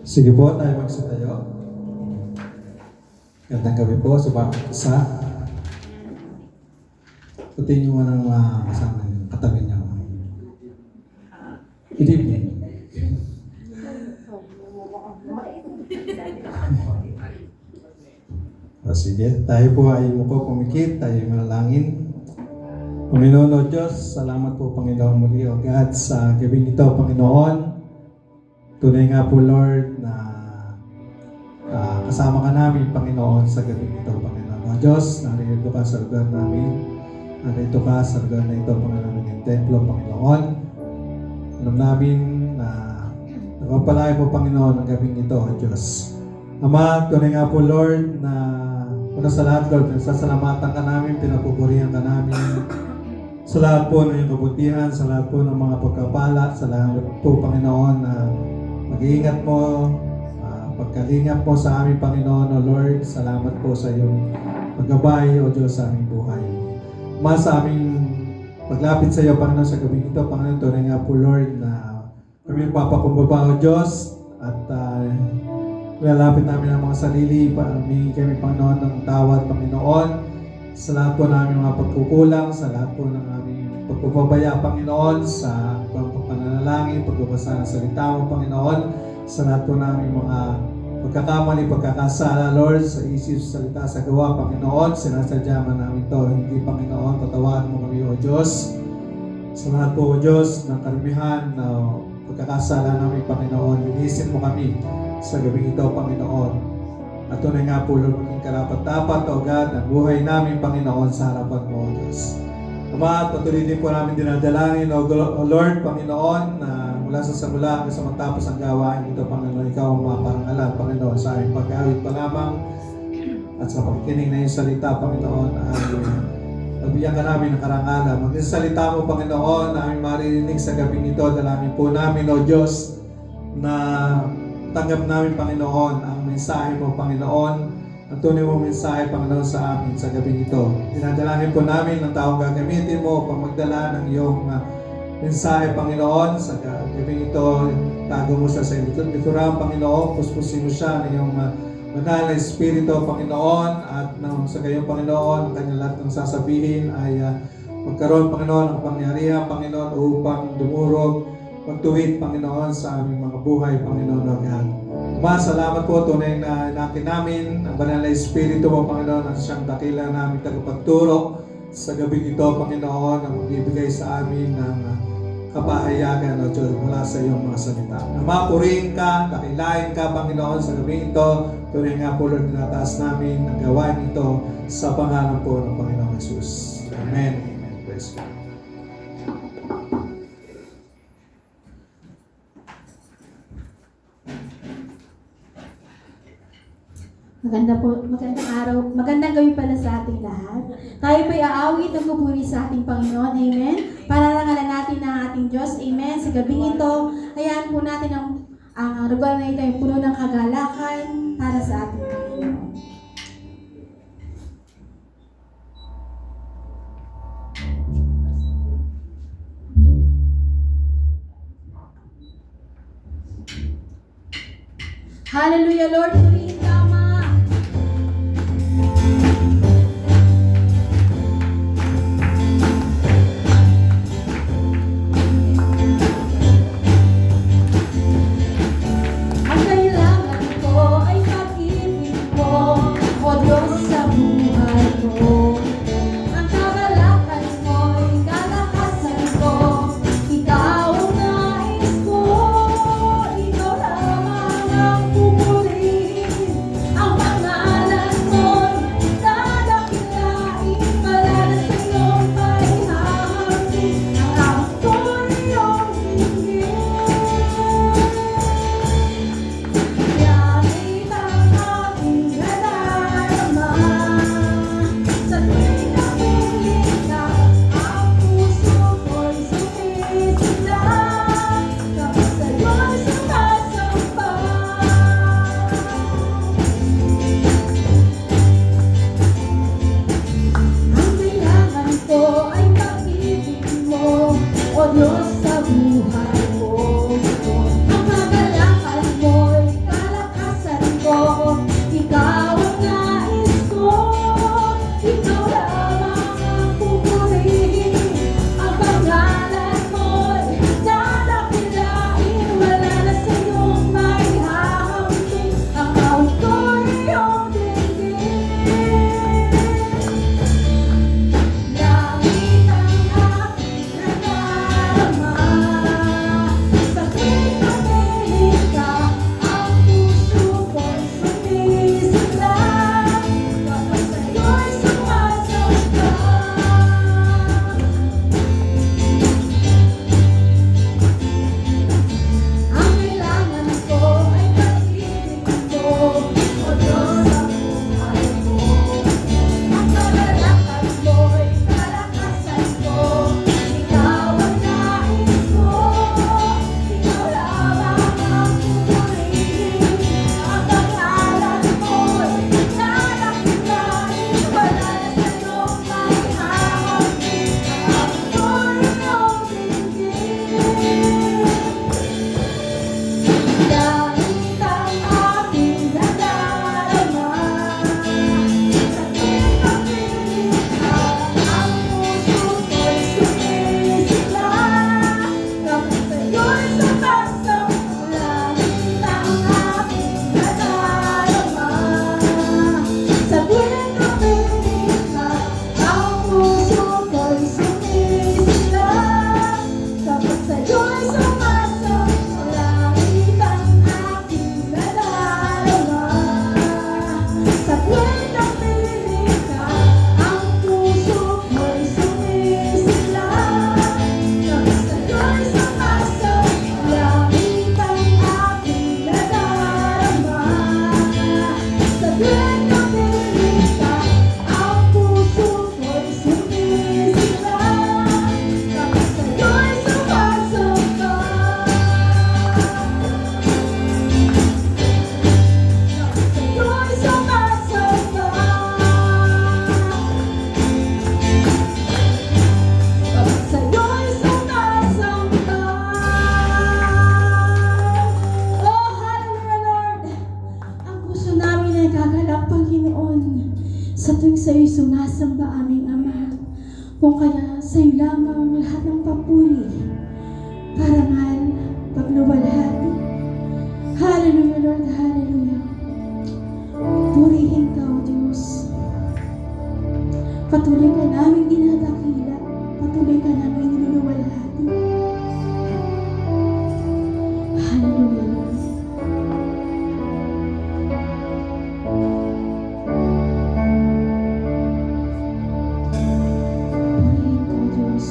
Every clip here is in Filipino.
Sige po, tayo magsitayo. Gandang gabi po sa bawat isa. Putin nyo mo ng kasama yung katabi niya. Good evening. Sige, tayo po ay muko pumikit, tayo ay manalangin. Panginoon o Diyos, salamat po Panginoon muli o God sa gabing ito, Panginoon. Tunay nga po Lord na kasama ka namin Panginoon sa gabing ito, Panginoon o Diyos. Narito ka sa lugar namin. Narito ka sa lugar na ito, Panginoon ng templo, Panginoon. Alam namin na nagpapalaya po Panginoon ang gabing ito, o Diyos. Ama, tunay nga po Lord na una sa lahat, Lord, nagsasalamatan ka namin, pinapupurihan ka namin sa lahat po ng iyong kabutihan, sa lahat po ng mga pagkapala, sa lahat po, Panginoon, na mag-iingat mo, pagkalingap mo sa aming Panginoon, O Lord. Salamat po sa iyong paggabay, O Diyos, sa aming buhay. Sa aming paglapit sa iyo, Panginoon, sa gabing ito, Panginoon, tunay nga po, Lord, na kami papakumbaba, O Diyos, at lalapit namin ang mga sarili, humingi kami, Panginoon, ng tawad, Panginoon, sa lahat po namin mga pagkukulang, sa lahat po ng aming pagpapabaya, Panginoon, sa pananalangin, pagbabasa ng salita mo, Panginoon, sa lahat po namin mga pagkakamali, pagkakasala, Lord, sa isip, sa salita, sa gawa, Panginoon, sinasadya man namin ito, hindi, Panginoon, patawad mo kami, O Diyos, sa lahat po, O Diyos, ng karamihan na pagkakasala namin, Panginoon, linisin mo kami sa gabing ito, Panginoon. At tunay nga po, Lord, maging karapat-dapat, O God, ang buhay namin, Panginoon, sa harapan mo, O Diyos. Ama, at patuloy din po namin dinadalangin, O Lord, Panginoon, na mula sa simula hanggang sa matapos ang gawain ito, Panginoon, ikaw ang maparangalan, Panginoon, sa aming pag-awit pa lamang at sa pakikinig na yung salita, Panginoon, ay pagbigyan ka namin ng karangalan. Magsalita mo, Panginoon, na aming maririnig sa gabing ito, dalangin po namin, O Diyos, na tanggap namin, Panginoon, ang mensahe mo, Panginoon, ang tunay mo mensahe, Panginoon, sa amin sa gabing ito. Dinadalangin po namin ng taong gagamitin mo upang magdala ng iyong mensahe, Panginoon, sa gabing ito. Tago mo siya sa likuran, Panginoon, puspusin mo siya ng iyong banal na Espiritu, Panginoon, at sa gayong, Panginoon, ang kanyang lahat ng sasabihin ay magkaroon, Panginoon, ng pangyarihan, Panginoon, upang dumurog, magtuwid, Panginoon, sa aming mga buhay, Panginoon, O God. Salamat po, tunay na inakin namin ang banal na Espiritu mo, Panginoon, at siyang dakila namin tagapagturo sa gabing ito, Panginoon, ang magbibigay sa amin ng kapahayagan, O Diyos, mula sa iyong mga salita. Na mapurihin ka, dakilain ka, Panginoon, sa gabing ito. Tunay nga po, Lord, tinataas namin ang gawain ito sa pangalan po ng Panginoon Jesus. Amen. Amen. Praise God. Magandang araw, magandang gabi pala sa ating lahat. Tayo po'y aawit ng pupuri sa ating Panginoon, Amen. Pararangalan natin ang ating Diyos, Amen. Sa gabing ito, hayaan po natin ang lugar na ito ay puno ng kagalakan para sa ating Panginoon. Hallelujah, Lord. Purihin ka, Ama. Ang kailangan ko ay pag-ibig mo, O Diyos, sa buhay ko. Ang kagalakan mo'y kalakasan ko. Ikaw ang nais ko. Ikaw lamang ang pupurihin sinasamba aming Ama. Kung kaya sa'yo lamang lahat ng papuri, parangal, pagluwalhati. Hallelujah, Lord, hallelujah. Purihin ka, O Diyos. Patuloy ka namin dinadakila. Patuloy ka namin niluluwalhati. Hallelujah, Lord. Purihin ka, O Diyos.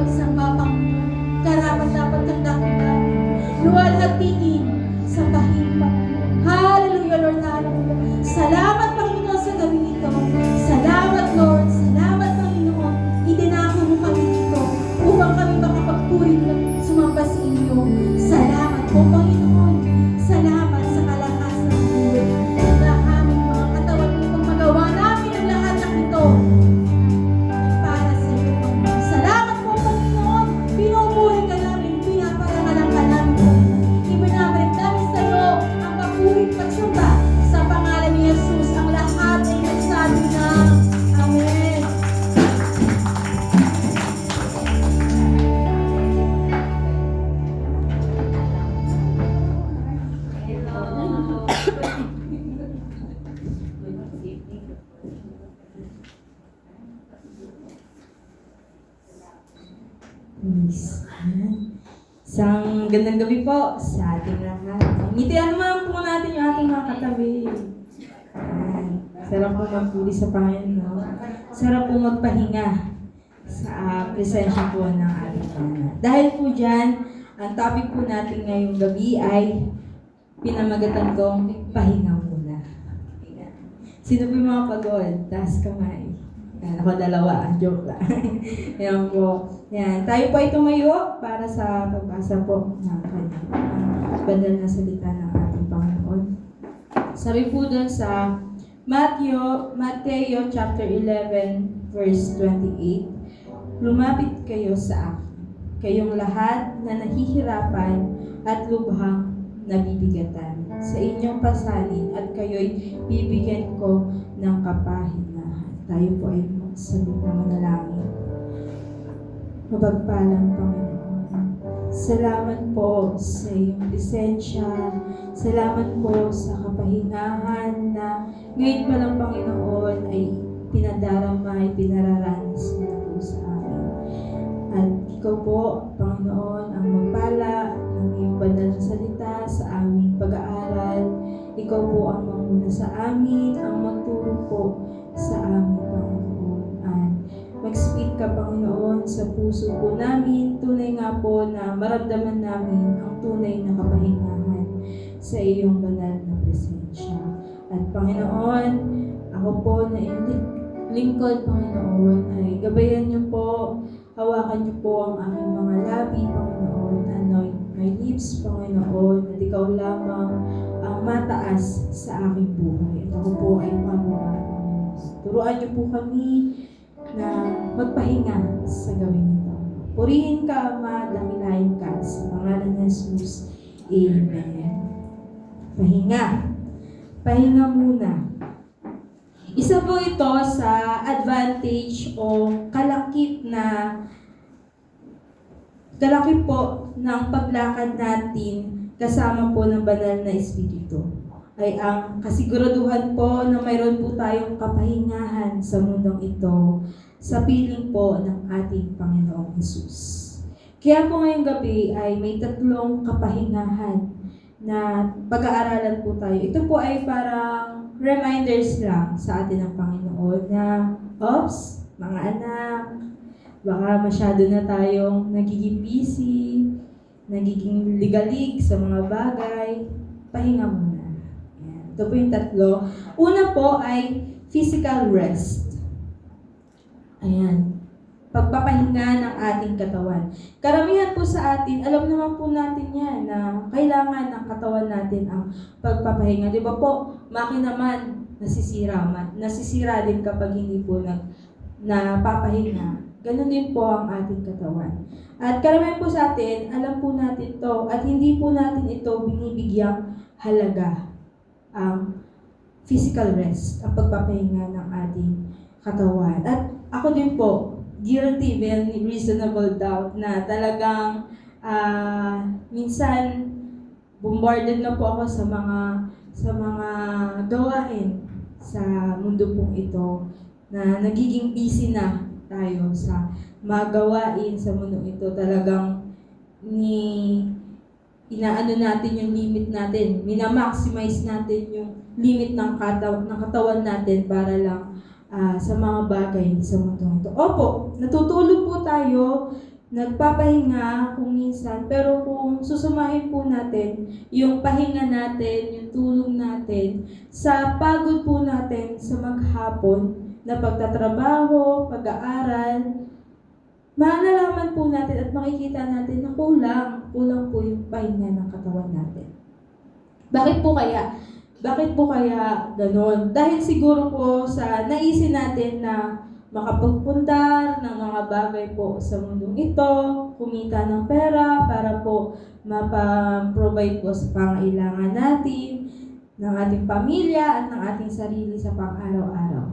pagsamba, Panginoon. Karapat dapat kang dakilan. Luwalhatiin sa bahing, Panginoon. Hallelujah, Lord, hallelujah. Salamat, Panginoon, sa gawin ito. Salamat, Lord. Salamat, Panginoon. Itinako mo kami dito upang kami makapagpuri at sumamba sa inyo. Salamat po, Panginoon. Salamat sa kalakasan ng buhay na aming mga katawan upang magawa namin ang lahat ng ito para sa iyo, Panginoon. Salamat po, Panginoon. Pinupuri ka namin, pinaparangalan ka namin, Panginoon. Ibinabalik namin sa iyo ang papuri at pagsamba sa pangalan ni Jesus. Ang lahat ay nagsabi na Amen. Isang gandang gabi po sa ating lahat. Ngitian naman po natin yung ating mga katabi. Ayan. Sarap po magpuli sa Panginoon. Sarap po magpahinga sa presensya po ng ating Panginoon. Dahil po dyan, ang topic po natin ngayong gabi ay pinamagatan kong pahinga muna. Ayan. Sino po yung mga pagod? Taas kamay. Ayan, ako dalawa. Joke lang. Ayan po. Yan. Tayo po ay tumayo para sa pagbasa po ng kanyang banal na salita ng ating Panginoon. Sabi po doon sa Mateo chapter 11 verse 28, lumapit kayo sa akin, kayong lahat na nahihirapan at lubhang nabibigatan sa inyong pasalin at kayo'y bibigyan ko ng kapahingahan. Tayo po ay magsalita manalangin. Mapagpalang Panginoon, salamat po sa iyong presensya. Salamat po sa kapahingahan na ngayon pa lang, Panginoon, ay pinadarama, ay pinararanas mo na po sa amin. At ikaw po, Panginoon, ang magpala ng iyong banal na salita sa aming pag-aaral. Ikaw po ang manguna sa amin, ang magturo po sa amin, Panginoon. Mag-speak ka, Panginoon, sa puso po namin. Tunay nga po na maramdaman namin ang tunay na kapahingahan sa iyong banal na presensya. At Panginoon, ako po na iyong lingkod, Panginoon, ay gabayan niyo po, hawakan niyo po ang aming mga labi, Panginoon, anoint my lips, Panginoon, at ikaw lamang ang mataas sa aking buhay. At ako po ay mabuhay. Turuan niyo po kami na magpahinga sa gawin ito. Purihin ka, Ama, dakilain ka sa pangalan ni Jesus. Amen. Pahinga. Pahinga muna. Isa po ito sa advantage o kalakip po ng paglakad natin kasama po ng banal na Espiritu. Ay ang kasiguraduhan po na mayroon po tayong kapahingahan sa mundong ito sa piling po ng ating Panginoong Hesus. Kaya po ngayong gabi ay may tatlong kapahingahan na pag-aaralan po tayo. Ito po ay parang reminders lang sa atin ng Panginoon na, oops, mga anak, baka masyado na tayong nagiging busy, nagiging ligalig sa mga bagay, pahinga muna. Ito po yung tatlo. Una po ay physical rest. Ayan. Pagpapahinga ng ating katawan. Karamihan po sa atin, alam naman po natin yan na kailangan ng katawan natin ang pagpapahinga. Di ba po, makina man nasisira man. Nasisira din kapag hindi po napapahinga. Ganun din po ang ating katawan. At karamihan po sa atin, alam po natin to at hindi po natin ito binibigyang halaga. Ang physical rest, ang pagpapahinga ng ating katawan. At ako din po, guilty, very reasonable doubt na talagang minsan bombarded na po ako sa mga gawain sa mundo pong ito na nagiging busy na tayo sa mga gawain sa mundo ito. Talagang inaano natin yung limit natin, minamaximize natin yung limit ng katawan natin para lang sa mga bagay sa mundo ito. Opo, natutulog po tayo nagpapahinga kung minsan, pero kung susumahin po natin yung pahinga natin, yung tulog natin, sa pagod po natin sa maghapon na pagtatrabaho, pag-aaral, malalaman po natin at makikita natin na kulang po yung pahinga ng katawan natin. Bakit po kaya? Bakit po kaya ganon? Dahil siguro po sa naisin natin na makapagpundar ng mga bagay po sa mundong ito, kumita ng pera para po mapaprovide po sa pangailangan natin, ng ating pamilya at ng ating sarili sa pang-araw-araw.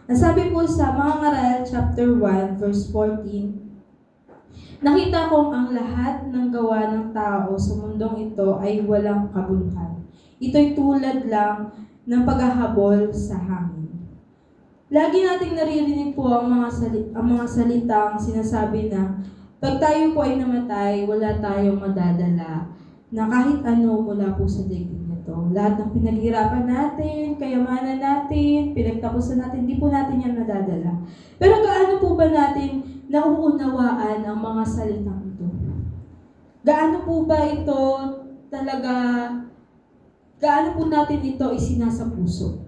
Ang sabi po sa mga ngaral, chapter 1, verse 14, nakita kong ang lahat ng gawa ng tao sa mundong ito ay walang kabuluhan. Ito'y tulad lang ng paghahabol sa hangin. Lagi nating naririnig po ang mga salitang sinasabi na pag tayo po ay namatay, wala tayong madadala na kahit ano mula po sa daigdig nito. Lahat ng pinaghirapan natin, kayamanan natin, pinagtapusan natin, hindi po natin yan madadala. Pero gaano po ba natin nauunawaan ang mga salitang ito? Gaano po ba ito talaga, gaano po natin ito isinasa puso?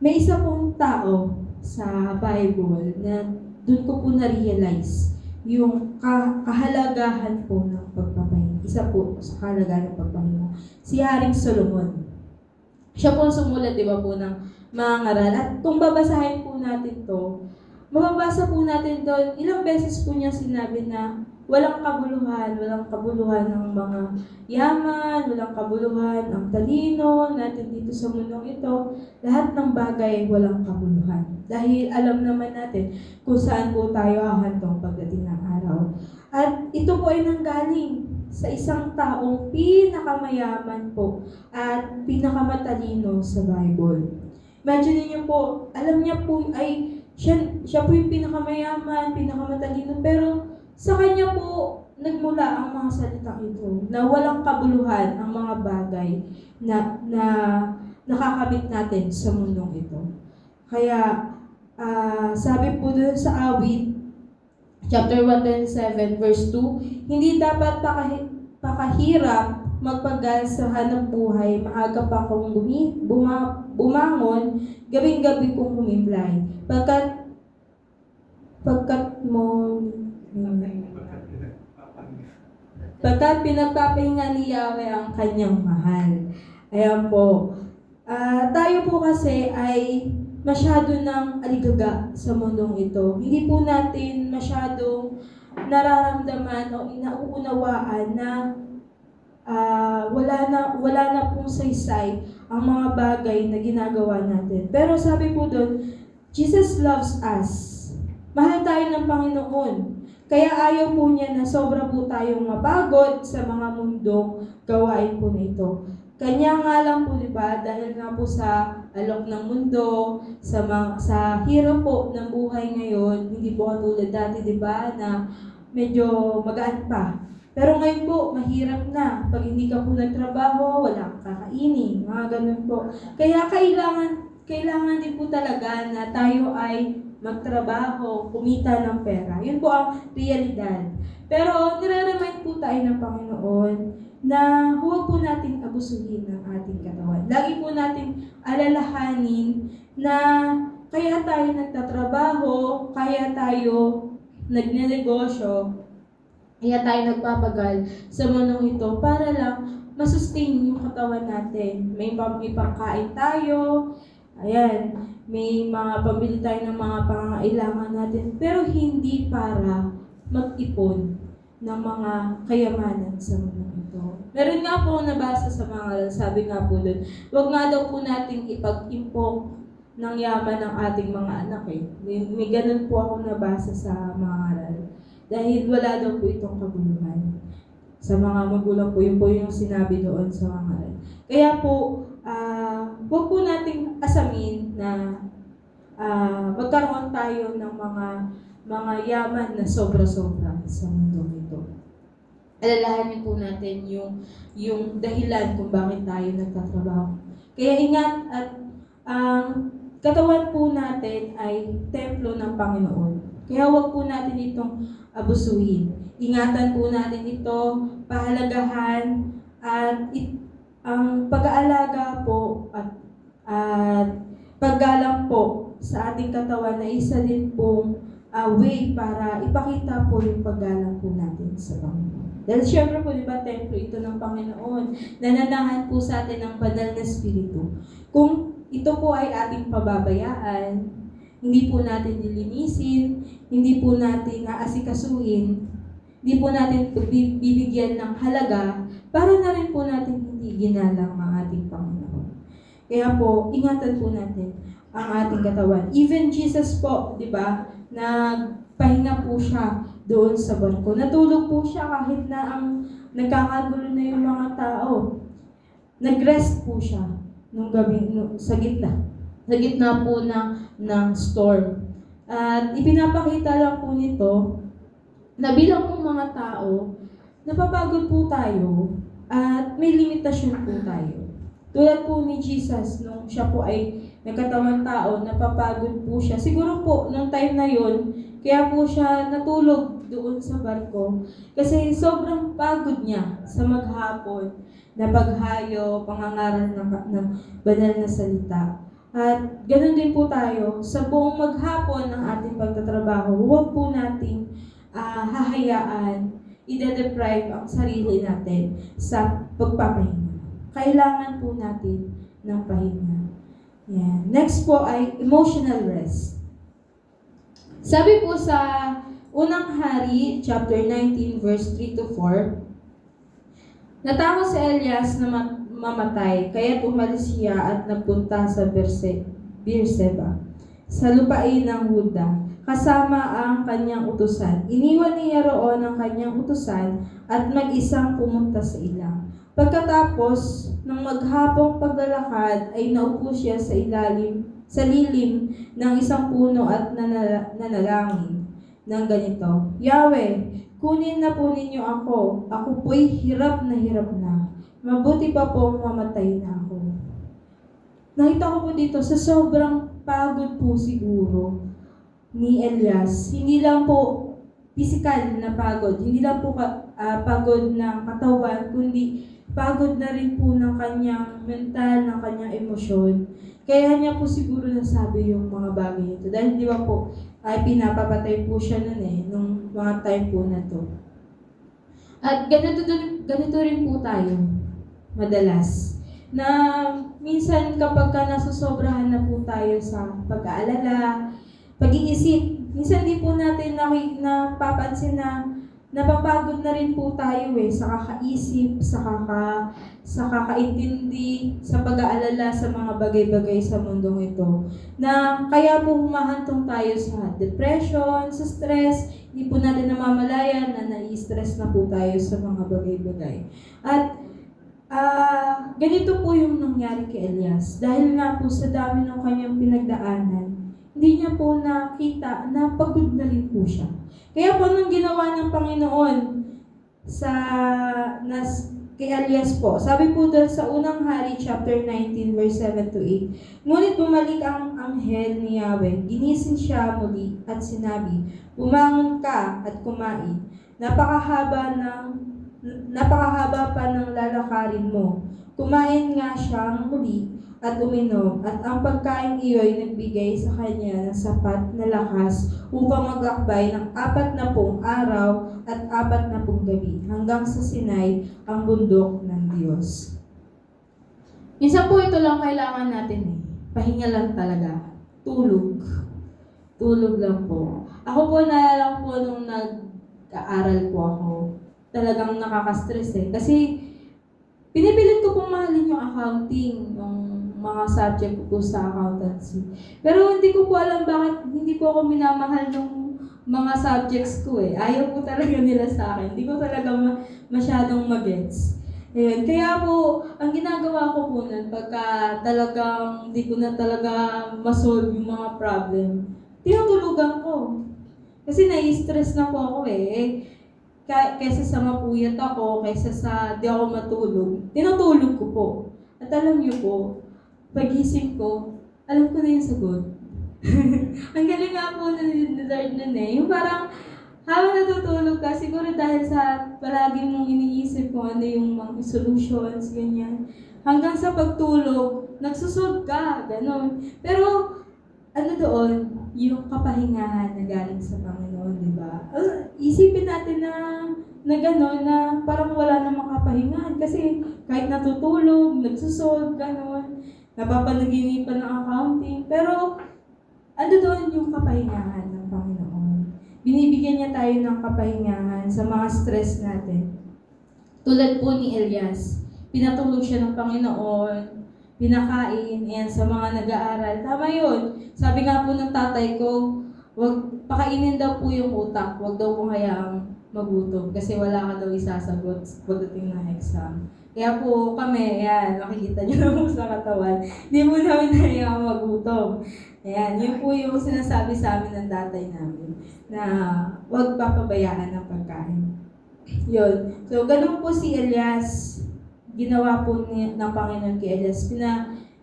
May isa pong tao sa Bible na doon ko po na-realize yung kahalagahan po ng pagpapahinga. Isa po sa kahalagahan ng pagpapahinga. Si Haring Solomon. Siya po sumulat, di ba po, ng mga ngaral. At kung babasahin po natin to, mababasa po natin doon, ilang beses po niya sinabi na walang kabuluhan ng mga yaman, walang kabuluhan ang talino natin dito sa mundong ito. Lahat ng bagay walang kabuluhan. Dahil alam naman natin kung saan po tayo hahantong pagdating ng araw. At ito po ay nanggaling sa isang taong pinakamayaman po at pinakamatalino sa Bible. Imagine niyo po, alam niya po ay siya po yung pinakamayaman, pinakamatalino, pero sa kanya po nagmula ang mga salitang ito na walang kabuluhan ang mga bagay na nakakamit natin sa mundong ito. Kaya sabi po doon sa awit, chapter 127, verse 2, hindi dapat pakahirap magpagal sa hanap buhay, maaga pa akong bumangon, gabing-gabi kong humimlay. Pagkat pinagpapahinga ni Yahweh ang kanyang mahal. Ayan po. Tayo po kasi ay masyado ng aligaga sa mundong ito. Hindi po natin masyadong nararamdaman o inauunawaan na wala na pong saysay ang mga bagay na ginagawa natin. Pero sabi po doon, Jesus loves us. Mahal tayo ng Panginoon. Kaya ayaw po niya na sobra po tayong mapagod sa mga mundong gawain po nito. Kanya nga lang po, di ba, dahil nga po sa alok ng mundo, sa hirap po ng buhay ngayon, hindi po katulad dati, di ba, na medyo magaan pa. Pero ngayon po, mahirap na. Pag hindi ka po nagtrabaho, wala kang kakainin, mga ganun po. Kaya kailangan din po talaga na tayo ay magtrabaho, kumita ng pera. Yun po ang realidad. Pero nire-remind po tayo ng Panginoon na huwag po nating abusuhin ang ating katawan. Lagi po nating alalahanin na kaya tayo nagtatrabaho, kaya tayo nagnenegosyo, kaya tayo nagpapagal sa mundong ito para lang masustain yung katawan natin. May pangkain tayo, ayan, may mga pambili tayo ng mga pangangailangan natin, pero hindi para mag-ipon ng mga kayamanan sa mundo ito. Meron nga po nabasa sa mga, sabi nga po doon, huwag nga daw po nating ipag-impok ng yaman ng ating mga anak eh. May ganun po ako nabasa sa mga aral. Dahil wala daw po itong kabuluhan. Sa mga magulang po, yun po yung sinabi doon sa mga aral. Kaya po, huwag po nating asamin na magkaroon tayo ng mga yaman na sobra-sobra sa mundo nito. Alalahanin po natin yung dahilan kung bakit tayo nagtatrabaho. Kaya ingat at ang katawan po natin ay templo ng Panginoon. Kaya huwag po natin itong abusuhin. Ingatan po natin ito, pahalagahan, at ang pag-aalaga po at paggalang po sa ating katawan na isa din pong way para ipakita po yung paggalang po natin sa Panginoon. Dahil syempre po, di ba, templo ito ng Panginoon, nananahan po sa atin ng banal na Espiritu. Kung ito po ay ating pababayaan, hindi po natin nilinisin, hindi po natin aasikasuhin, hindi po natin bibigyan ng halaga, para na rin po natin hindi ginalang ang ating Panginoon. Kaya po, ingatan po natin ang ating katawan. Even Jesus po, di ba, nagpahinga po siya doon sa barko. Natulog po siya kahit na ang nagkakagulo na yung mga tao. Nag-rest po siya nung gabi, sa gitna. Sa gitna po ng storm. At ipinapakita lang po nito na bilang pong mga tao, napapagod po tayo at may limitasyon po tayo. Tulad po ni Jesus, nung siya po ay nagkatawang tao, napapagod po siya. Siguro po, nung time na yon, kaya po siya natulog doon sa barko. Kasi sobrang pagod niya sa maghapon na paghayo, pangangaral ng banal na salita. At ganoon din po tayo, sa buong maghapon ng ating pagtatrabaho, huwag po nating hahayaan, ide-deprive ang sarili natin sa pagpapahinga. Kailangan po natin ng pahinga. Yan. Next po ay emotional rest. Sabi po sa Unang Hari, chapter 19, verse 3 to 4, natakot si Elias na mamatay, kaya't umalis siya at nagpunta sa Beerseba, sa lupain ng Huda, kasama ang kanyang utusan. Iniwan niya roon ang kanyang utusan at mag-isang pumunta sa ilang. Pagkatapos ng maghapong paglalakad ay naupo siya sa lilim ng isang puno at nanalangin ng ganito, Yahweh, kunin na po ninyo ako. Ako po'y hirap na. Mabuti pa po mamatay na ako. Nakita ko po dito sa sobrang pagod po siguro ni Elias. Hindi lang po physical na pagod, hindi lang po pagod ng katawan, kundi pagod na rin po ng kanyang mental, ng kanyang emosyon. Kaya niya po siguro nasabi yung mga bagay ito. Dahil di ba po, ay pinapapatay po siya nung mga time po na to. At ganito rin po tayo, madalas. Na minsan kapag nasusobrahan na po tayo sa pag-aalala, pag-iisip, minsan di po natin napapansin na napapagod na rin po tayo sa kakaisip, sa kakaintindi, sa pag-aalala sa mga bagay-bagay sa mundong ito. Na kaya po humahantong tayo sa depression, sa stress, hindi po natin namamalayan na nai-stress na po tayo sa mga bagay-bagay. At ganito po yung nangyari kay Elias. Dahil nga po sa dami ng kanyang pinagdaanan, hindi niya po nakita na pagod na rin po siya. Kaya po nung ginawa ng Panginoon kay Elias po, sabi po doon sa Unang Hari, chapter 19, verse 7 to 8, ngunit bumalik ang anghel ni Yahweh, ginising siya muli at sinabi, bumangon ka at kumain. Napakahaba pa ng lalakarin mo. Kumain nga siyang muli at uminom, at ang pagkain iyo'y nagbigay sa kanya ng sapat na lakas upang mag-akbay ng 40 araw at 40 gabi hanggang sa Sinai, ang bundok ng Diyos. Minsan po ito lang kailangan natin pahinga lang talaga. Tulog. Tulog lang po. Ako po naalala po nung nag-aaral po ako, talagang nakaka-stress kasi pinipilit ko pong mahalin yung accounting, yung mga subject ko po sa accountancy. Pero hindi ko po alam bakit hindi po ako minamahal ng mga subjects ko Ayaw po talaga nila sa akin. Hindi ko talaga masyadong magets. Ayun. Kaya po, ang ginagawa ko po nun, pagka talagang hindi ko na talaga masolve yung mga problem, tinutulugan ko. Kasi nai-stress na po ako kaysa sa mapuyat ako, kaysa sa di ako matulog, tinutulog ko po. At alam niyo po, pag-isip ko, alam ko na yung sagot. Ang galing nga nga po ni Lord nun eh. Yung parang habang natutulog ka, siguro dahil sa palagi mong iniisip kung ano yung mga solutions, ganyan. Hanggang sa pagtulog, nagsusod ka, gano'n. Pero ano doon, yung kapahingahan na galing sa Panginoon, di ba? Isipin natin na gano'n, na parang wala namang kapahingahan. Kasi kahit natutulog, nagsusod, gano'n, napapanaginipan ng accounting. Pero ano doon yung kapahingahan ng Panginoon? Binibigyan niya tayo ng kapahingahan sa mga stress natin. Tulad po ni Elias, pinatulog siya ng Panginoon, pinakain, yan, sa mga nag-aaral. Tama yun. Sabi nga po ng tatay ko, wag pakainin daw po yung utak, wag daw po hayaang magutom kasi wala ka daw isasagot pagdating ng exam. Kaya po kami, yan, makikita niyo na po sa katawan, hindi po namin hayaang magutom. Ayan, yun po yung sinasabi sa amin ng tatay namin, na wag papabayaan ng pagkain. Yun. So, ganun po si Elias. Ginawa po ng Panginoon kay Elias.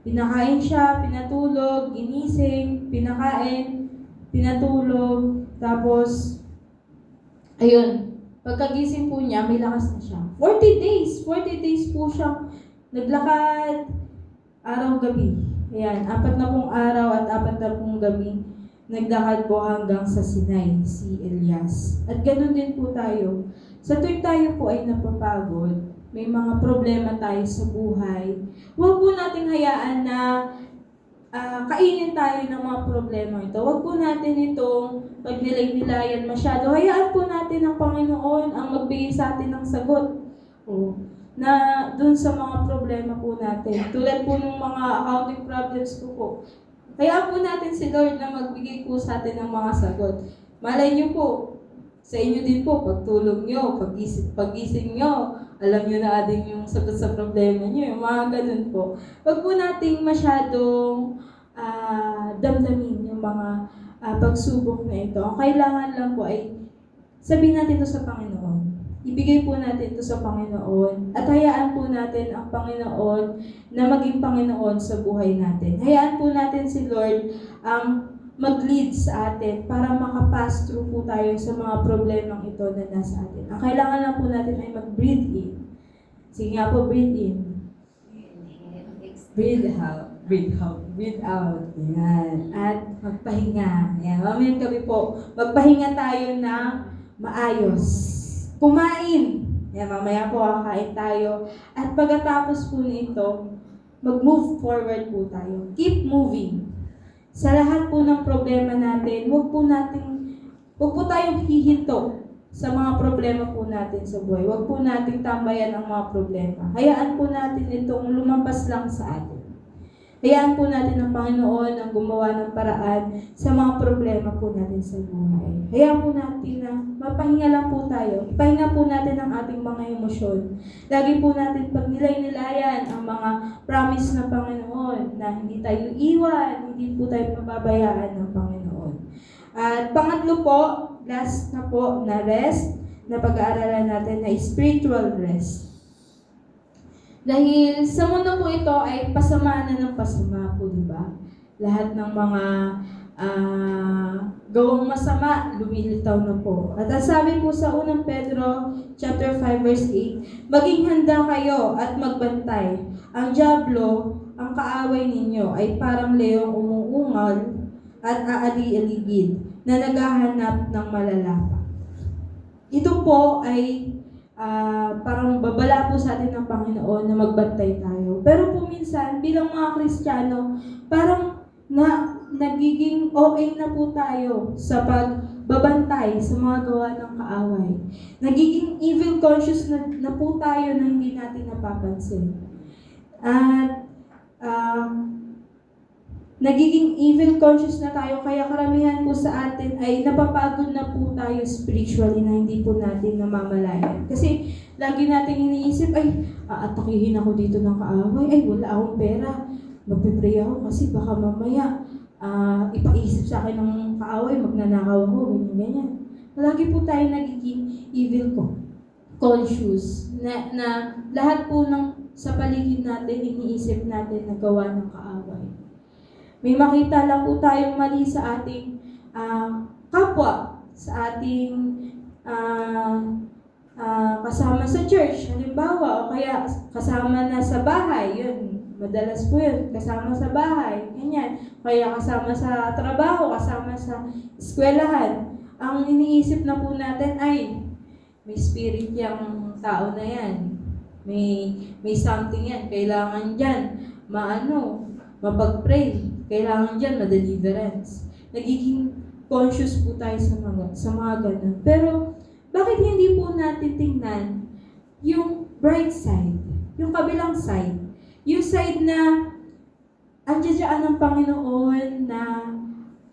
Pinakain siya, pinatulog, ginising, pinakain, pinatulog, tapos, ayun, pagkagising po niya, may lakas na siya. 40 days po siya naglakad, araw-gabi. Ayan, 40 araw at 40 gabi, naglakad po hanggang sa Sinai, si Elias. At ganoon din po tayo. Sa tuwing tayo po ay napapagod, may mga problema tayo sa buhay, huwag po natin hayaan na kainin tayo ng mga problema ito. Huwag po natin itong pagnilay-nilayan masyado. Hayaan po natin ang Panginoon ang magbigay sa atin ng sagot. Na dun sa mga problema po natin. Tulad po ng mga accounting problems po. Hayaan po natin si Lord na magbigay po sa atin ng mga sagot. Malay niyo po, sa inyo din po, pagtulog nyo, pagising nyo, alam nyo na din yung sagot sa problema nyo, yung mga ganun po. Huwag po nating masyadong damdamin yung mga pagsubok na ito. Ang kailangan lang po ay sabihin natin ito sa Panginoon. Ibigay po natin ito sa Panginoon at hayaan po natin ang Panginoon na maging Panginoon sa buhay natin. Hayaan po natin si Lord ang mag-lead sa atin para makapass through po tayo sa mga problemang ito na nasa atin. Ang kailangan lang po natin ay mag-breathe in. Sige nga po, breathe in. Breathe out. Breathe out. Breathe out. Yan. At magpahinga. Yan. Mamayang gabi po, magpahinga tayo ng maayos. Kumain. Yan, mamaya po kakain tayo. At pagkatapos po nito, mag-move forward po tayo. Keep moving. Sa lahat po ng problema natin, huwag po tayong hihinto sa mga problema po natin sa buhay. Huwag po nating tambayan ang mga problema. Hayaan po natin itong lumampas lang sa atin. Hayaan po natin ang Panginoon ang gumawa ng paraan sa mga problema po natin sa buhay. Hayaan po natin na mapahinga lang po tayo. Ipahinga po natin ang ating mga emosyon. Lagi po natin pagnilay-nilayan ang mga promise ng Panginoon na hindi tayo iwan, hindi po tayo mababayaan ng Panginoon. At pangatlo po, last na po na rest, na pag-aaralan natin na spiritual rest. Dahil sa mundo po ito ay pasama na ng pasama po, di ba? Lahat ng mga gawang masama, lumilitaw na po. At ang sabi po sa unang Pedro, chapter 5, verse 8, maging handa kayo at magbantay. Ang dyablo, ang kaaway ninyo, ay parang leong umuungal at aali-aligid na naghahanap ng malalapak. Ito po ay parang babala po sa atin ng Panginoon na magbantay tayo. Pero po minsan, bilang mga Kristiyano, parang nagiging okay na po tayo sa pagbabantay sa mga gawa ng kaaway. Nagiging evil conscious na po tayo na hindi natin napapansin. At nagiging evil conscious na tayo, kaya karamihan po sa atin ay napapagod na po tayo spiritually na hindi po natin namamalayan. Kasi lagi natin iniisip, ay, aatakihin ako dito ng kaaway, ay, wala akong pera. Magpipray ako kasi baka mamaya ipaisip sa akin ng kaaway, magnanakaw ako, ganyan. Lagi po tayo nagiging evil conscious na lahat po ng sa paligid natin, iniisip natin na gawa ng kaaway. May makita lang po tayong mali sa ating kapwa, sa ating kasama sa church, halimbawa, o kaya kasama na sa bahay, yun, madalas po yun, kasama sa bahay, ganyan, kaya kasama sa trabaho, kasama sa eskwelahan. Ang iniisip na po natin ay, may spirit yung tao na yan, may something yan, kailangan dyan, mapag-pray, kailangan dyan, ma-deliverance. Nagiging conscious po tayo sa mga ganun. Pero, bakit hindi po natin tingnan yung bright side, yung kabilang side, yung side na andiyan ang Panginoon na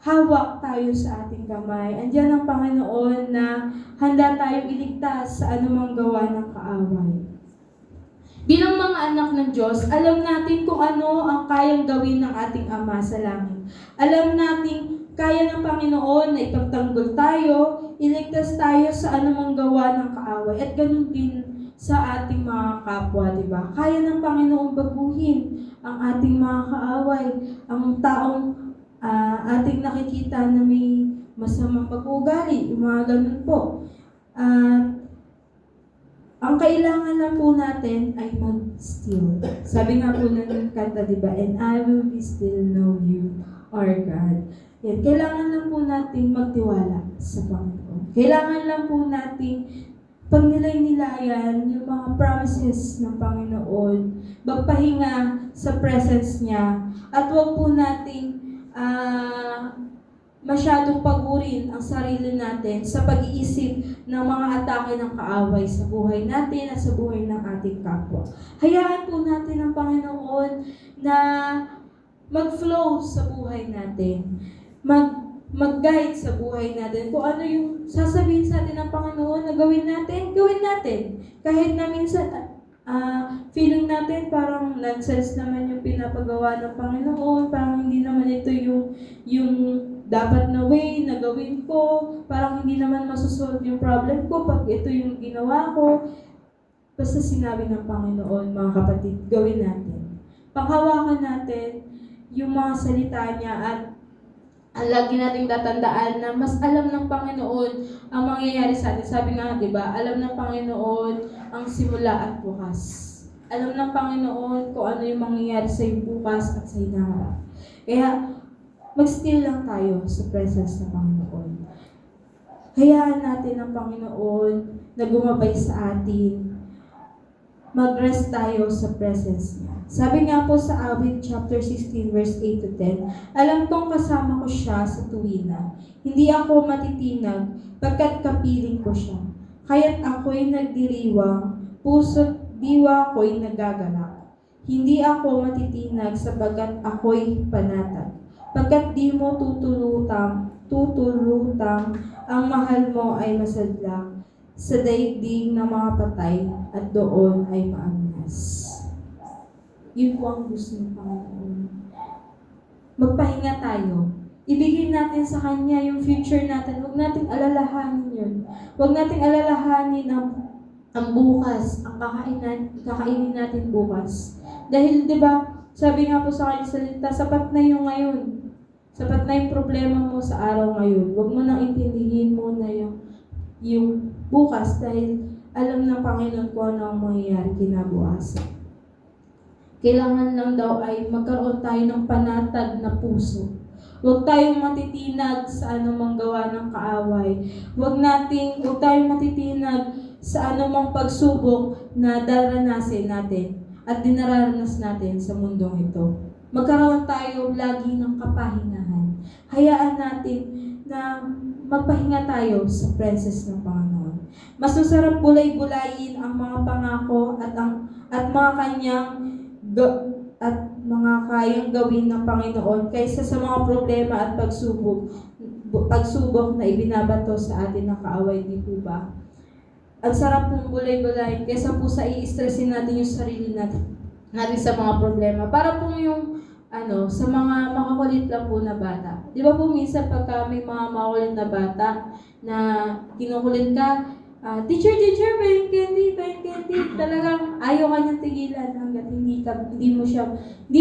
hawak tayo sa ating kamay, andiyan ang Panginoon na handa tayong iligtas sa anumang gawa ng kaaway. Bilang mga anak ng Diyos, alam natin kung ano ang kayang gawin ng ating Ama sa langit. Alam natin kaya ng Panginoon na ipagtanggol tayo, iligtas tayo sa anumang gawa ng kaaway. At ganun din sa ating mga kapwa, di ba? Kaya ng Panginoon baguhin ang ating mga kaaway, ang taong ating nakikita na may masamang pag-uugali, yung mga ganun po. Ang kailangan lang po natin ay mag-still. Sabi nga po ng kanta, di ba? And I will be still know you, our God. Yan, kailangan lang po natin magtiwala sa Panginoon. Kailangan lang po natin pagnilay-nilayan yung mga promises ng Panginoon, magpahinga sa presence niya, at huwag po nating masyadong pagurin ang sarili natin sa pag-iisip ng mga atake ng kaaway sa buhay natin at sa buhay ng ating kapwa. Hayaan po natin ang Panginoon na mag-flow sa buhay natin, mag-guide sa buhay natin. Kung ano yung sasabihin sa atin ng Panginoon na gawin natin, gawin natin. Kahit na minsan, feeling natin parang nonsense naman yung pinapagawa ng Panginoon, parang hindi naman ito yung dapat na way na gawin ko, parang hindi naman masusolve yung problem ko pag ito yung ginawa ko. Basta sinabi ng Panginoon, mga kapatid, gawin natin. Panghawakan natin yung mga salita niya, at ang lagi nating tatandaan na mas alam ng Panginoon ang mangyayari sa atin. Sabi nga, di ba, alam ng Panginoon ang simula at bukas. Alam ng Panginoon kung ano yung mangyayari sa iyo bukas at sa hinaharap. Kaya, mag-still lang tayo sa presence ng Panginoon. Hayaan natin ang Panginoon na gumabay sa atin. Mag-rest tayo sa presence niya. Sabi nga po sa Awit chapter 16 verse 8 to 10, alam kong kasama ko siya sa tuwina. Hindi ako matitinag pagkat kapiling ko siya. Kaya't ako'y nagdiriwang, puso't diwa ko'y nagagalak. Hindi ako matitinag sapagkat ako'y panatag. Pagkat di mo tutulutang, ang mahal mo ay masadlak sa daigdig ng mga patay at doon ay maangnas. Yun po ang gusto ng Panginoon. Magpahinga tayo. Ibigay natin sa Kanya yung future natin. Huwag nating alalahanin yun. Huwag nating alalahanin ang bukas, ang kakainin natin bukas. Dahil, di ba, sabi nga po sa Kanya salita, sapat na yung ngayon. Sapat na yung problema mo sa araw ngayon. Huwag mo nang intindihin muna yung bukas dahil alam ng Panginoon kung ano ang mangyayari kinabukasan. Kailangan lang daw ay magkaroon tayo ng panatag na puso. Huwag tayong matitinag sa anumang gawa ng kaaway. Huwag tayong matitinag sa anumang pagsubok na daranasin natin at dinaranas natin sa mundong ito. Magkaroon tayo lagi ng kapahingahan. Hayaan natin na magpahinga tayo sa presence ng Panginoon. Mas masarap bulay-bulayin ang mga pangako at mga kanyang at mga kayang gawin ng Panginoon kaysa sa mga problema at pagsubok na ibinabato sa atin ng kaaway, di po ba? Ang sarap pong bulay-bulayin kaysa po sa i-stressin natin yung sarili natin sa mga problema. Para po yung sa mga makakulit lang po na bata. Di ba po minsan pagka may mga makakulit na bata na kinukulit ka, teacher, buying candy, talagang ayaw ka niyang tigilan hanggat hindi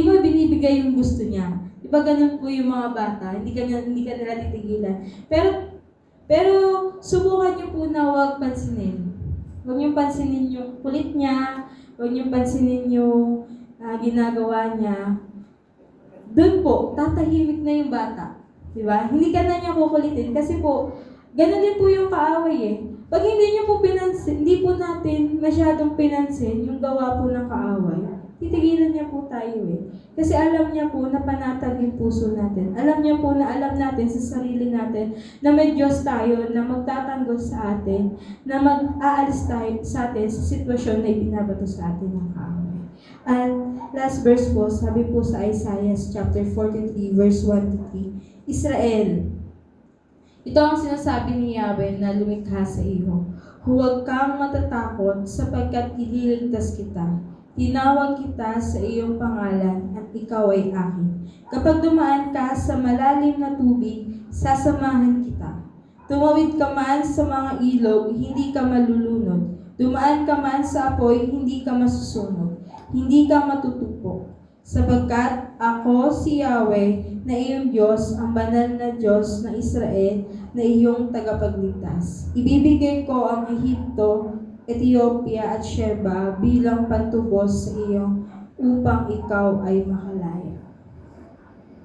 mo binibigay yung gusto niya. Di Diba ganun po yung mga bata, hindi ka nila titigilan. Pero subukan niyo po na huwag pansinin. Huwag niyo pansinin yung kulit niya, huwag niyo pansinin yung ginagawa niya. Doon po, tatahimik na yung bata. Diba? Hindi ka na niya kukulitin kasi po, ganun din po yung kaaway eh. Pag hindi niyo po pinansin, hindi po natin masyadong pinansin yung gawa po ng kaaway, titigilan niya po tayo eh. Kasi alam niya po na panatag yung puso natin. Alam niya po na alam natin sa sarili natin na may Diyos tayo na magtatanggol sa atin, na mag-aalis tayo sa atin sa sitwasyon na ibinabato sa atin ng kaaway. And last verse po, sabi po sa Isaiah chapter 43 verse 1-3, Israel, ito ang sinasabi ni Yahweh na lumikha sa iyo. Huwag kang matatakot sapagkat ililigtas kita. Tinawag kita sa iyong pangalan at ikaw ay akin. Kapag dumaan ka sa malalim na tubig, sasamahan kita. Tumawid ka man sa mga ilog, hindi ka malulunod. Dumaan ka man sa apoy, hindi ka masusunog. Hindi ka matutupok. Sapagkat ako si Yahweh na iyong Diyos, ang banal na Diyos na Israel, na iyong tagapagligtas. Ibibigay ko ang Ehipto, Ethiopia at Sheba bilang pantubos sa iyong upang ikaw ay makalaya.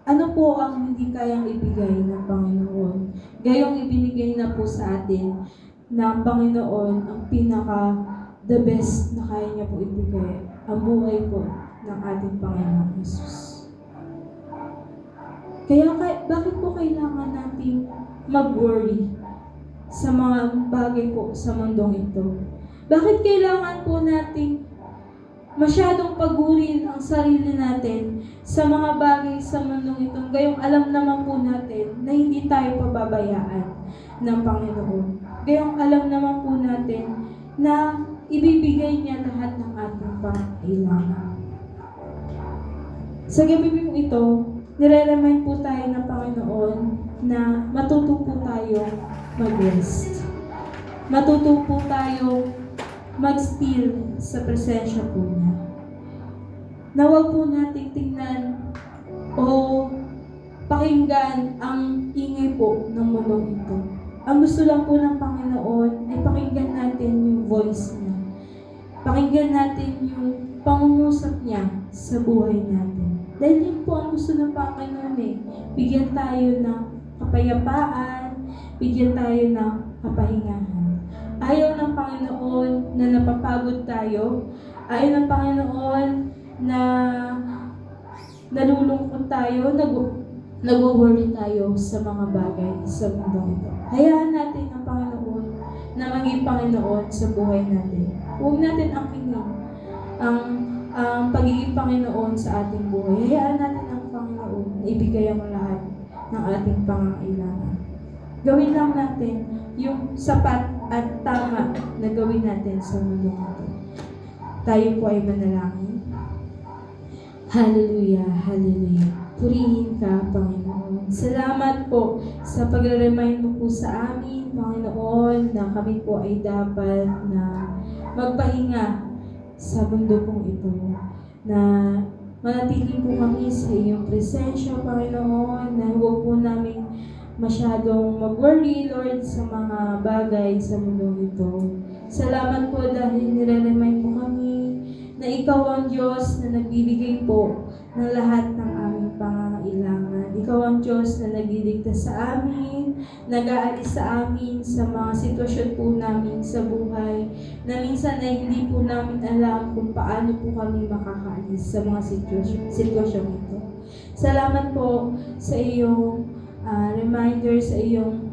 Ano po ang hindi kayang ibigay ng Panginoon? Gayong ibinigay na po sa atin ng Panginoon ang the best na kaya niya po ibigay, ang buhay po ng ating Panginoon Jesus. Kaya bakit po kailangan natin mag-worry sa mga bagay po sa mundong ito? Bakit kailangan po nating masyadong pagurin ang sarili natin sa mga bagay sa mundong ito? Gayong alam naman po natin na hindi tayo pababayaan ng Panginoon. Gayong alam naman po natin na ibibigay niya lahat ng ating pangailangan. Sa gabi po ito, nire-remind po tayo ng Panginoon na matuto po tayo mag-rest. Matuto po tayo mag-still sa presensya po niya. Na huwag po nating tingnan o pakinggan ang ingay po ng mundong ito. Ang gusto lang po ng Panginoon ay pakinggan natin yung voice niya. Pakinggan natin yung pangungusap niya sa buhay natin. Dahil yun po ang gusto ng Panginoon eh. Bigyan tayo ng kapayapaan, bigyan tayo ng kapahingahan. Ayaw ng Panginoon na napapagod tayo. Ayaw ng Panginoon na nalulungkot tayo, nag-worry tayo sa mga bagay sa mundo ito. Hayaan natin ang Panginoon na maging Panginoon sa buhay natin. Huwag natin angkinin ang pagiging Panginoon sa ating buhay. Hayaan natin ang Panginoon na ibigay ang lahat ng ating pangangailangan. Gawin lang natin yung sapat at tama na gawin natin sa mundo ito. Tayo po ay manalangin. Hallelujah, hallelujah. Purihin ka, Panginoon. Salamat po sa pagre-remind mo po sa amin, Panginoon, na kami po ay dapat na magpahinga sa mundo pong ito. Na manatili po kami sa iyong presensya, Panginoon, na huwag po namin masyadong mag-worry, Lord, sa mga bagay sa mundo ito. Salamat po dahil nire-remind mo kami na ikaw ang Diyos na nagbibigay po ng lahat ng aming pangangailangan. Ikaw ang Diyos na nagliligtas sa amin, nag-aalis sa amin sa mga sitwasyon po namin sa buhay, na minsan ay hindi po namin alam kung paano po kami makakaalis sa mga sitwasyon ito. Salamat po sa iyong reminder, sa iyong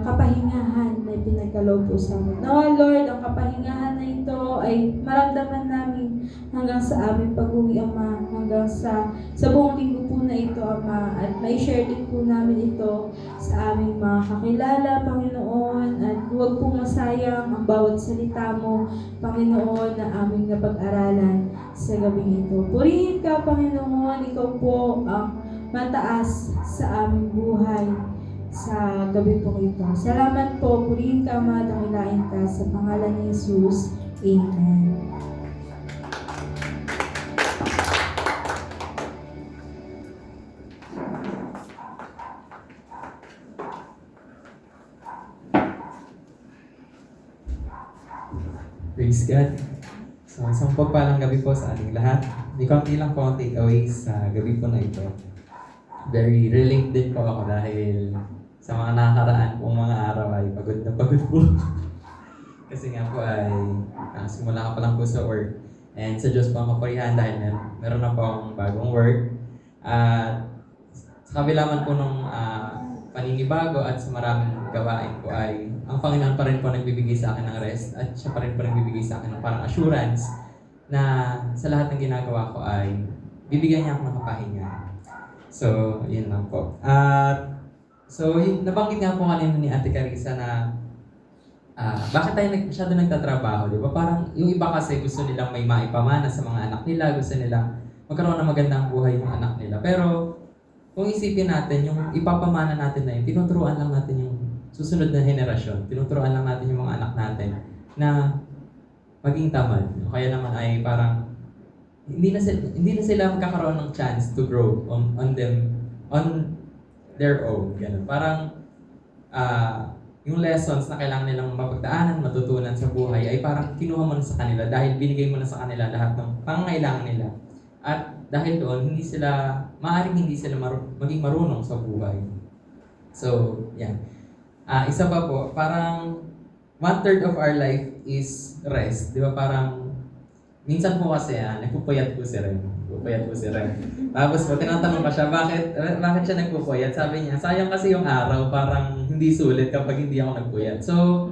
kapahingahan na pinagkaloob po sa amin. Nawa, Lord, ang kapahingahan na ito ay maramdaman namin hanggang sa aming pag-uwi, Ama, hanggang sa buong linggo po na ito, Ama, at may-share din po namin ito sa aming mga kakilala, Panginoon, at huwag po masayang ang bawat salita mo, Panginoon, na aming napag-aralan sa gabing ito. Purihin ka, Panginoon, ikaw po ang mataas sa aming buhay sa gabi po ito. Salamat po, purihin ka, Ama, dakilain ka sa pangalan ni Jesus. Amen. Praise God. So, isang pagpalang gabi po sa ating lahat. May konti lang po ang takeaways sa gabi po na ito. Very relate din po ako dahil sa mga nakakaraan pong mga araw ay pagod na pagod po. Kasi nga po ay simula ka pa lang po sa work. And sa Diyos po ang kapurihan dahil meron na po akong bagong work. At sa kabila man po nung paninibago at sa maraming gawain po ay ang Panginoon pa rin po nagbibigay sa akin ng rest at siya pa rin po nagbibigay sa akin ng parang assurance na sa lahat ng ginagawa ko ay bibigyan niya ako ng kapahinga. So, yun lang po. At nabanggit nga po kanina ni Ate Carissa na bakit tayo masyado nagtatrabaho, di ba? Parang yung iba kasi gusto nilang may maipamana sa mga anak nila, gusto nilang magkaroon ng magandang buhay yung anak nila. Pero kung isipin natin, yung ipapamana natin na yun, tinuturuan lang natin yung susunod na henerasyon. Tinuturuan lang natin yung mga anak natin na maging tamad. Kaya naman ay parang hindi na sila magkakaroon ng chance to grow on their own. Ganun. Parang yung lessons na kailangan nilang mapagdaanan, matutunan sa buhay ay parang kinuha mo na sa kanila dahil binigay mo na sa kanila lahat ng pangangailangan nila. At dahil doon, maaaring hindi sila maging marunong sa buhay. So, yan. Isa pa po, parang 1/3 of our life is rest. Di ba parang, minsan po kasi, nagpupuyat po si Ren. Tapos po, tinatanong ko siya, bakit siya nagpupuyat? Sabi niya, sayang kasi yung araw, parang hindi sulit kapag hindi ako nagpuyat. So,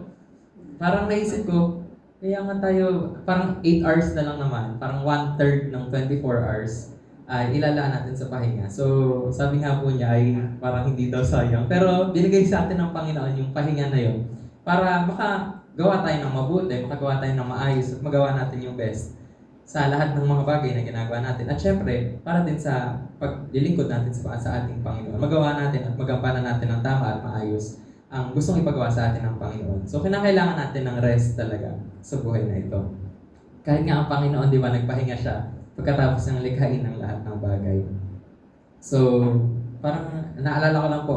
parang naisip ko, kaya nga tayo, parang 8 hours na lang naman, parang 1/3 ng 24 hours ay ilalaan natin sa pahinga. So, sabi nga po niya ay parang hindi daw sayang. Pero binigay sa atin ng Panginoon yung pahinga na yun para makagawa tayo ng mabuti, makagawa tayo ng maayos at magawa natin yung best sa lahat ng mga bagay na ginagawa natin. At syempre, para din sa paglilingkod natin sa ating Panginoon, magawa natin at magampanan natin ng tama at maayos ang gustong ipagawa sa atin ng Panginoon. So, kinakailangan natin ng rest talaga sa buhay na ito. Kahit nga ang Panginoon, di ba, nagpahinga siya pagkatapos ng likhain ng lahat ng bagay. So, parang naalala ko lang po,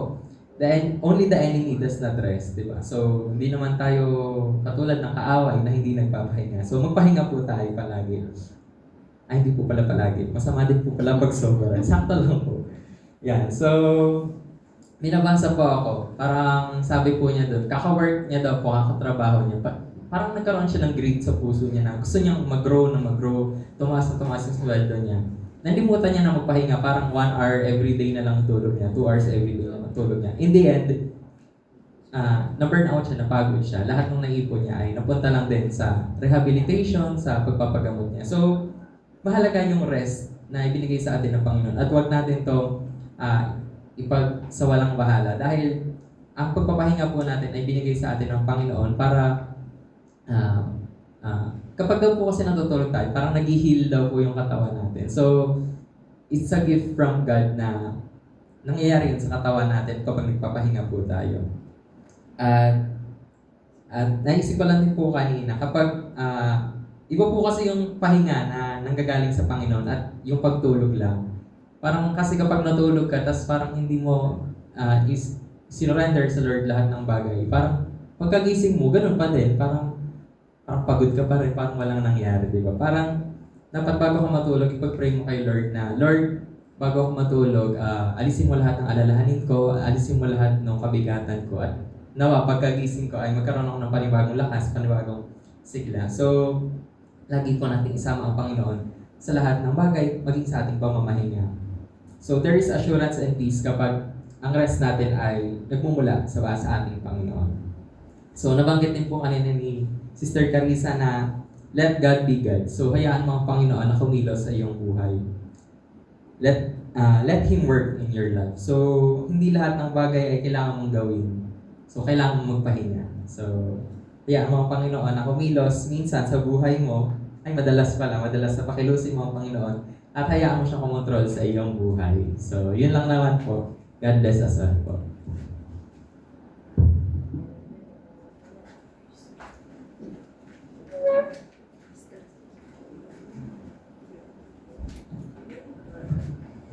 only the enemy does not rest, di ba? So, hindi naman tayo katulad ng kaaway na hindi nagpapahinga. So, magpahinga po tayo palagi. Ay, hindi po pala palagi. Masama din po pala pag sobra. Sakto lang po. Yan. So, binabasa po ako. Parang sabi po niya doon, kaka-work niya daw po, kakatrabaho niya. Parang nagkaroon siya ng greed sa puso niya na gusto niyang mag-grow, tumaas yung sweldo niya. Nalimutan niya na magpahinga, parang 1 hour every day na lang tulog niya, 2 hours every day na lang tulog niya. In the end, na-burn out siya, napagod siya. Lahat ng naipon niya ay napunta lang din sa rehabilitation, sa pagpapagamot niya. So, mahalaga yung rest na ibinigay sa atin ng Panginoon. At huwag natin to sa walang bahala. Dahil ang pagpapahinga po natin ay binigay sa atin ng Panginoon para kapag daw po kasi natutulog tayo, parang nag-heal daw po yung katawan natin. So, it's a gift from God na nangyayari yun sa katawan natin kapag nagpapahinga po tayo. At naisip ko lang din po kanina, kapag iba po kasi yung pahinga na nanggagaling sa Panginoon at yung pagtulog lang. Parang kasi kapag natulog ka, tas parang hindi mo surrender sa Lord lahat ng bagay. Parang pagkagising mo, ganun pa din. Parang pagod ka pa rin, parang walang nangyari, di ba? Parang dapat bago ka matulog, ipag-pray mo kay Lord na, Lord, bago ako matulog, alisin mo lahat ng alalahanin ko, alisin mo lahat ng kabigatan ko, at nawa, pagkagising ko ay magkaroon ako ng panibagong lakas, panibagong sigla. So, lagi po natin isama ang Panginoon sa lahat ng bagay, maging sa ating pamamahinga. So, there is assurance and peace kapag ang rest natin ay nagmumula sa ating Panginoon. So, nabanggit din po kanina ni Sister Carissa na let God be God. So, hayaan mo ang Panginoon na kumilos sa iyong buhay. Let Him work in your life. So, hindi lahat ng bagay ay kailangan mong gawin. So, kailangan mong magpahinga. So, hayaan mo ang Panginoon na kumilos minsan sa buhay mo, ay madalas na pakilusin mo ang Panginoon at hayaan mo siyang kumontrol sa iyong buhay. So, yun lang naman po. God bless us all po.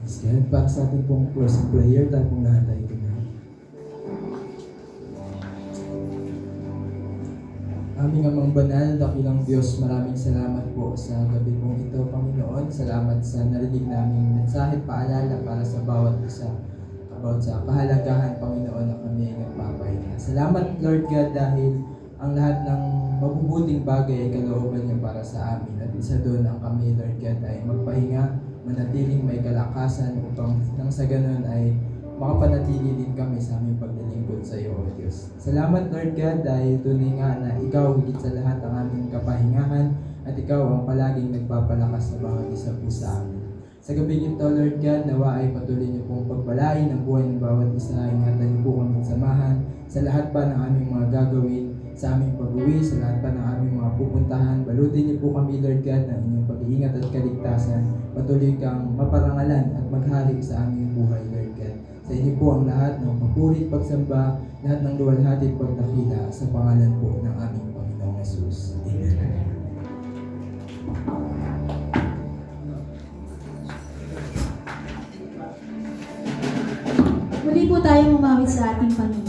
Yes, God. Para sa ating pong closing prayer, tayo pong lahat ay tingnan. Aming Amang Banal, dakilang Diyos, maraming salamat po sa gabi pong ito, Panginoon. Salamat sa narinig naming mensahe paalala para sa bawat isa about sa kahalagahan, Panginoon, na kami ay nagpapahinga. Salamat, Lord God, dahil ang lahat ng mabubuting bagay ay kalooban niya para sa amin. At isa doon ang kami, Lord God, ay magpahinga, manatiling may kalakasan upang nang sa ganun ay makapanatili din kami sa aming paglilingkod sa iyo, O Diyos. Salamat, Lord God, dahil tunay nga na ikaw higit sa lahat ang aming kapahingahan at ikaw ang palaging nagpapalakas sa bawat isa po sa amin. Sa gabi ito, Lord God, nawa ay patuloy niyo pong pagbalain ang buhay ng bawat isa. Ingatan niyo po kami samahan sa lahat pa ng aming mga gagawin, sa aming pag-uwi, sa lahat pa ng aming mga pupuntahan. Balutin niyo po kami, Lord God, ng inyong pag-iingat at kaligtasan. Patuloy kang maparangalan at maghari sa aming buhay, Lord God. Sa inyo po ang lahat ng papuri at pagsamba, lahat ng luwalhati at pagdakila sa pangalan po ng aming Panginoong Yesus. Amen. Muli po tayong umawi sa ating Panginoon.